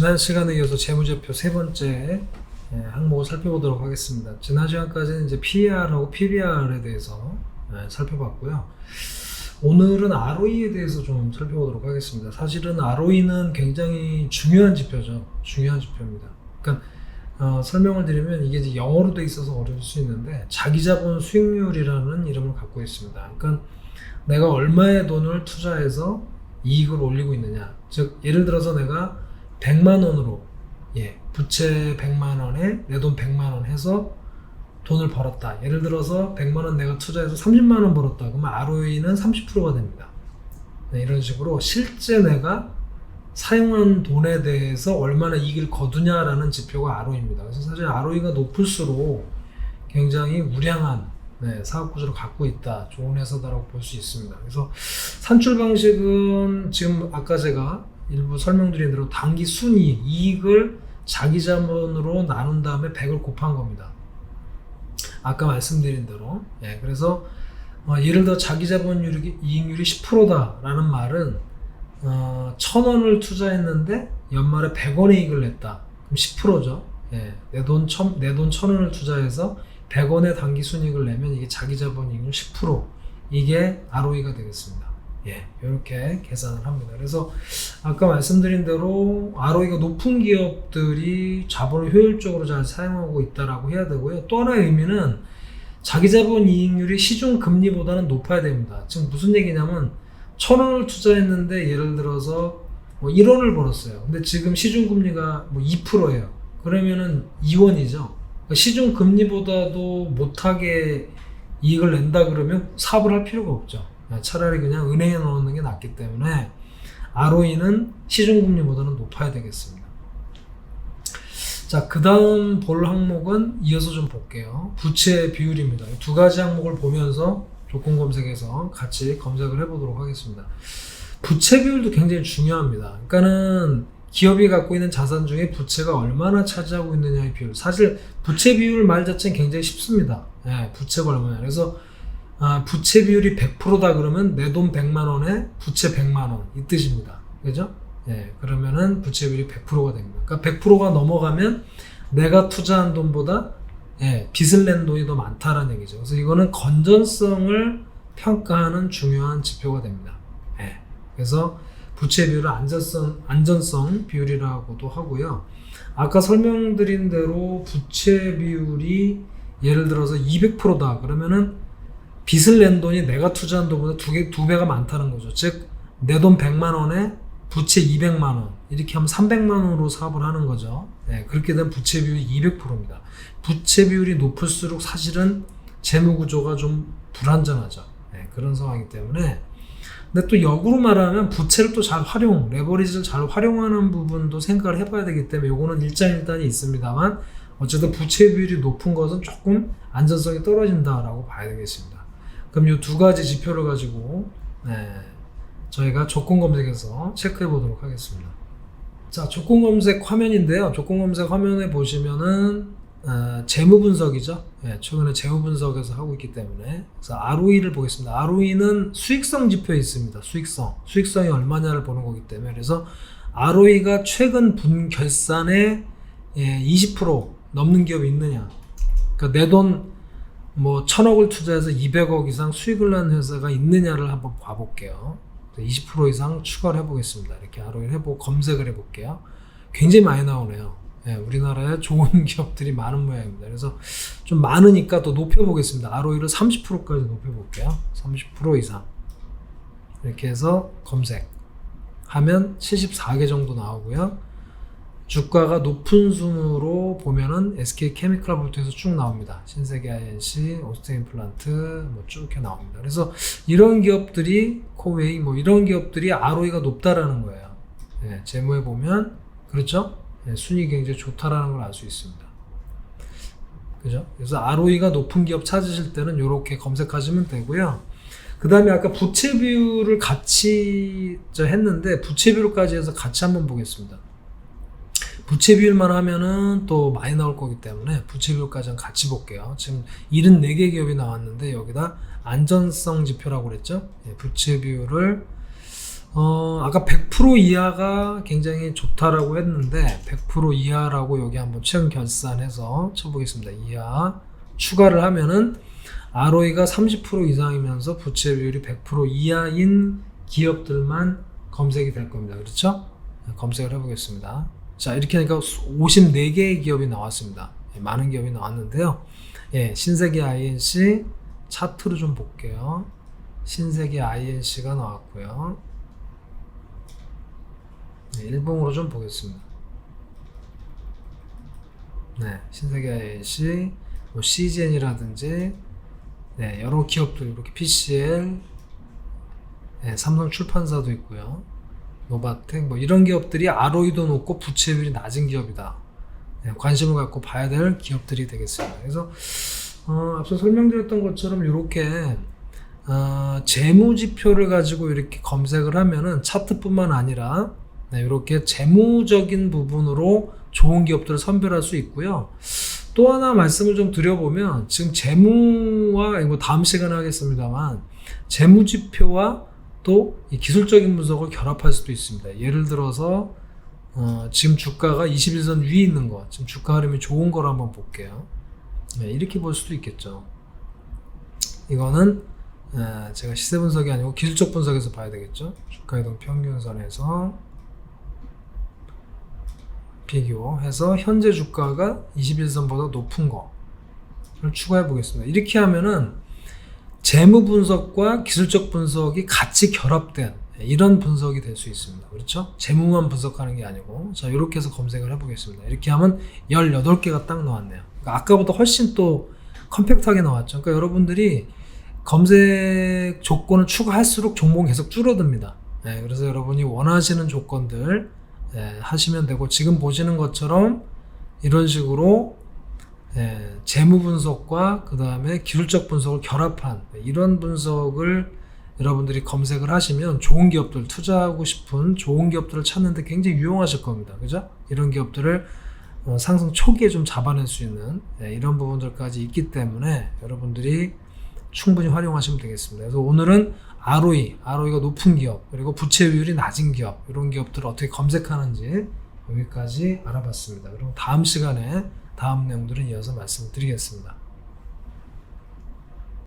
지난 시간에 이어서 재무제표 세 번째 항목을 살펴보도록 하겠습니다. 지난 시간까지는 이제 PER하고 PBR에 대해서 살펴봤고요. 오늘은 ROE에 대해서 좀 살펴보도록 하겠습니다. 사실은 ROE는 굉장히 중요한 지표죠. 중요한 지표입니다. 그러니까 설명을 드리면 이게 이제 영어로 돼 있어서 어려울 수 있는데 자기자본 수익률이라는 이름을 갖고 있습니다. 그러니까 내가 얼마의 돈을 투자해서 이익을 올리고 있느냐. 즉 예를 들어서 내가 100만 원으로 부채 100만 원에 내 돈 100만 원 해서 돈을 벌었다. 예를 들어서 100만 원 내가 투자해서 30만 원 벌었다. 그러면 ROE는 30%가 됩니다. 이런 식으로 실제 내가 사용한 돈에 대해서 얼마나 이익을 거두냐라는 지표가 ROE입니다. 그래서 사실 ROE가 높을수록 굉장히 우량한 사업 구조를 갖고 있다. 좋은 회사다라고 볼 수 있습니다. 그래서 산출 방식은 지금 아까 제가 일부 설명드린 대로 당기 순이익, 이익을 자기 자본으로 나눈 다음에 100을 곱한 겁니다. 아까 말씀드린 대로. 그래서 예를 들어 자기 자본 이익률이 10%다라는 말은 1,000원을 투자했는데 연말에 100원의 이익을 냈다. 그럼 10%죠. 내 돈 1,000원을 투자해서 100원의 당기 순이익을 내면 이게 자기 자본 이익률 10%. 이게 ROE가 되겠습니다. 이렇게 계산을 합니다. 그래서 아까 말씀드린 대로 ROE가 높은 기업들이 자본을 효율적으로 잘 사용하고 있다라고 해야 되고요. 또 하나의 의미는 자기 자본 이익률이 시중 금리보다는 높아야 됩니다. 지금 무슨 얘기냐면 1,000원을 투자했는데 예를 들어서 1원을 벌었어요. 근데 지금 시중 금리가 2%예요. 그러면은 2원이죠. 시중 금리보다도 못하게 이익을 낸다 그러면 사업을 할 필요가 없죠. 차라리 그냥 은행에 넣는 게 낫기 때문에 ROE는 시중금리보다는 높아야 되겠습니다. 자, 그 다음 볼 항목은 이어서 좀 볼게요. 부채 비율입니다. 두 가지 항목을 보면서 조건 검색에서 같이 검색을 해보도록 하겠습니다. 부채 비율도 굉장히 중요합니다. 그러니까는 기업이 갖고 있는 자산 중에 부채가 얼마나 차지하고 있느냐의 비율. 사실 부채 비율 말 자체는 굉장히 쉽습니다. 부채가 얼마냐. 그래서 부채 비율이 100%다 그러면 내 돈 100만 원에 부채 100만 원 이 뜻입니다. 그죠? 그러면은 부채 비율이 100%가 됩니다. 그러니까 100%가 넘어가면 내가 투자한 돈보다 빚을 낸 돈이 더 많다라는 얘기죠. 그래서 이거는 건전성을 평가하는 중요한 지표가 됩니다. 그래서 부채 비율을 안전성 비율이라고도 하고요. 아까 설명드린 대로 부채 비율이 예를 들어서 200%다 그러면은 빚을 낸 돈이 내가 투자한 돈보다 두 배가 많다는 거죠. 즉, 내 돈 100만 원에 부채 200만 원. 이렇게 하면 300만 원으로 사업을 하는 거죠. 그렇게 되면 부채 비율이 200%입니다. 부채 비율이 높을수록 사실은 재무 구조가 좀 불안정하죠. 그런 상황이기 때문에. 근데 또 역으로 말하면 부채를 또 잘 레버리지를 잘 활용하는 부분도 생각을 해봐야 되기 때문에 요거는 일장일단이 있습니다만 어쨌든 부채 비율이 높은 것은 조금 안전성이 떨어진다라고 봐야 되겠습니다. 그럼 이 두 가지 지표를 가지고 저희가 조건 검색에서 체크해 보도록 하겠습니다. 자, 조건 검색 화면인데요. 조건 검색 화면에 보시면은 재무 분석이죠. 최근에 재무 분석에서 하고 있기 때문에 그래서 ROE를 보겠습니다. ROE는 수익성 지표에 있습니다. 수익성이 얼마냐를 보는 거기 때문에 그래서 ROE가 최근 분 결산에 20% 넘는 기업이 있느냐. 그러니까 내 돈 1,000억을 투자해서 200억 이상 수익을 낸 회사가 있느냐를 한번 봐볼게요. 20% 이상 추가를 해보겠습니다. 이렇게 ROE를 해보고 검색을 해볼게요. 굉장히 많이 나오네요. 우리나라에 좋은 기업들이 많은 모양입니다. 그래서 좀 많으니까 또 높여보겠습니다. ROE를 30%까지 높여볼게요. 30% 이상. 이렇게 해서 검색하면 74개 정도 나오고요. 주가가 높은 순으로 보면은 SK케미칼부터 해서 쭉 나옵니다. 신세계 INC, 오스템임플란트 쭉 이렇게 나옵니다. 그래서 이런 기업들이 코웨이 이런 기업들이 ROE가 높다라는 거예요. 재무에 보면 그렇죠? 순이익이 굉장히 좋다라는 걸 알 수 있습니다. 그죠? 그래서 ROE가 높은 기업 찾으실 때는 이렇게 검색하시면 되고요. 그 다음에 아까 부채 비율을 같이 했는데 부채 비율까지 해서 같이 한번 보겠습니다. 부채 비율만 하면은 또 많이 나올 거기 때문에 부채 비율까지 같이 볼게요. 지금 74개 기업이 나왔는데 여기다 안전성 지표라고 그랬죠. 부채 비율을 아까 100% 이하가 굉장히 좋다라고 했는데 100% 이하라고 여기 한번 최근 결산해서 쳐보겠습니다. 이하 추가를 하면은 ROE가 30% 이상이면서 부채 비율이 100% 이하인 기업들만 검색이 될 겁니다. 그렇죠? 검색을 해보겠습니다. 자, 이렇게 하니까 54개의 기업이 나왔습니다. 많은 기업이 나왔는데요. 예, 신세계 INC 차트로 좀 볼게요. 신세계 INC가 나왔고요. 네, 일봉으로 좀 보겠습니다. 네, 신세계 INC, 뭐 CGN이라든지 네, 여러 기업들 이렇게 PCL, 네, 삼성출판사도 있고요. 노바텍 뭐 이런 기업들이 ROE도 높고 부채비율이 낮은 기업이다. 네, 관심을 갖고 봐야 될 기업들이 되겠습니다. 그래서 앞서 설명드렸던 것처럼 이렇게 재무지표를 가지고 이렇게 검색을 하면은 차트뿐만 아니라 네, 이렇게 재무적인 부분으로 좋은 기업들을 선별할 수 있고요. 또 하나 말씀을 좀 드려보면 지금 재무와 이거 다음 시간에 하겠습니다만 재무지표와 또 이 기술적인 분석을 결합할 수도 있습니다. 예를 들어서 지금 주가가 21선 위에 있는 거, 지금 주가 흐름이 좋은 걸 한번 볼게요. 네, 이렇게 볼 수도 있겠죠. 이거는 제가 시세 분석이 아니고 기술적 분석에서 봐야 되겠죠. 주가이동 평균선에서 비교해서 현재 주가가 21선보다 높은 거를 추가해 보겠습니다. 이렇게 하면은 재무 분석과 기술적 분석이 같이 결합된 이런 분석이 될 수 있습니다. 그렇죠? 재무만 분석하는 게 아니고 자, 이렇게 해서 검색을 해 보겠습니다. 이렇게 하면 18개가 딱 나왔네요. 그러니까 아까보다 훨씬 또 컴팩트하게 나왔죠. 그러니까 여러분들이 검색 조건을 추가할수록 종목은 계속 줄어듭니다. 네, 그래서 여러분이 원하시는 조건들 하시면 되고 지금 보시는 것처럼 이런 식으로 재무 분석과 그 다음에 기술적 분석을 결합한 이런 분석을 여러분들이 검색을 하시면 좋은 기업들 투자하고 싶은 좋은 기업들을 찾는데 굉장히 유용하실 겁니다. 그죠? 이런 기업들을 상승 초기에 좀 잡아낼 수 있는 이런 부분들까지 있기 때문에 여러분들이 충분히 활용하시면 되겠습니다. 그래서 오늘은 ROE가 높은 기업, 그리고 부채 비율이 낮은 기업, 이런 기업들을 어떻게 검색하는지 여기까지 알아봤습니다. 그럼 다음 시간에 다음 내용들은 이어서 말씀드리겠습니다.